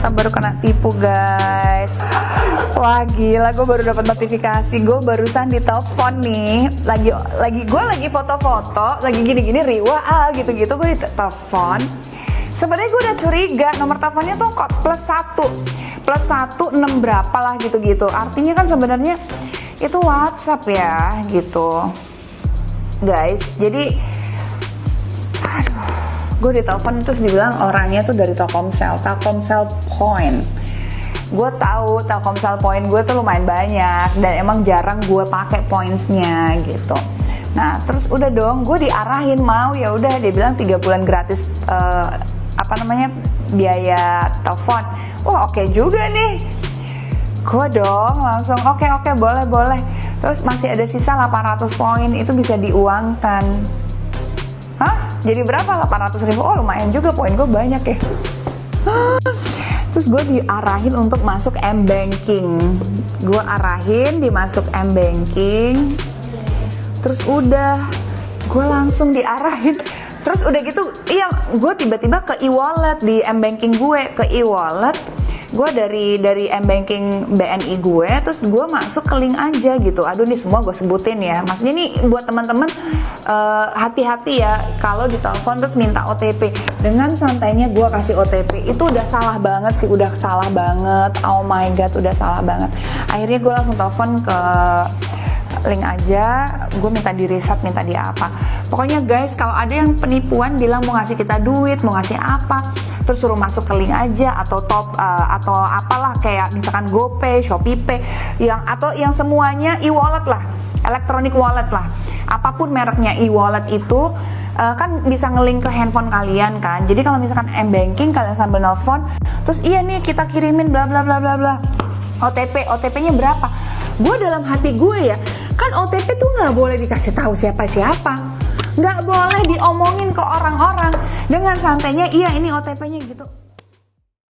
ternyata baru kena tipu guys. Wah gila, gue baru dapat notifikasi, gue barusan ditelepon nih, gue lagi foto-foto, lagi gini-gini riwa gitu-gitu, gue ditelepon. Sebenarnya gue udah curiga, nomor teleponnya tuh kok +1 6 berapa lah gitu-gitu. Artinya kan sebenarnya itu WhatsApp ya gitu guys. Jadi gue ditelepon terus dibilang orangnya tuh dari Telkomsel Point. Gue tahu Telkomsel Point gue tuh lumayan banyak dan emang jarang gue pakai pointsnya gitu. Nah terus udah dong, gue diarahin mau, ya udah dia bilang 3 bulan gratis biaya telepon. Wah oke juga nih. Gue dong langsung oke boleh. Terus masih ada sisa 800 poin, itu bisa diuangkan. Hah? Jadi berapa? 800.000? Oh lumayan juga, poin gue banyak ya. Terus gue diarahin untuk masuk M-Banking. Gue arahin dimasuk M-Banking. Terus udah, gue langsung diarahin. Terus udah gitu, iya gue tiba-tiba ke e-wallet di M-Banking gue. Ke e-wallet, gue dari M-Banking BNI gue, terus gue masuk ke link aja gitu. Aduh nih semua gue sebutin ya. Maksudnya nih buat teman-teman hati-hati ya kalau ditelepon terus minta OTP. Dengan santainya gue kasih OTP, itu udah salah banget sih, udah salah banget. Oh my god, udah salah banget. Akhirnya gue langsung telepon ke link aja, gue minta di reset, minta di apa. Pokoknya guys, kalau ada yang penipuan bilang mau ngasih kita duit, mau ngasih apa, terus suruh masuk ke link aja atau atau apalah kayak misalkan GoPay, ShopeePay, atau yang semuanya e-wallet lah, electronic wallet lah, apapun mereknya e-wallet itu kan bisa ngelink ke handphone kalian kan. Jadi kalau misalkan M-Banking kalian sambil nelfon, terus iya nih kita kirimin bla bla bla bla bla, OTP-nya berapa? Gue dalam hati gue ya, kan OTP tuh nggak boleh dikasih tahu siapa-siapa, nggak boleh diomongin ke orang-orang. Dengan santainya iya ini OTP-nya gitu.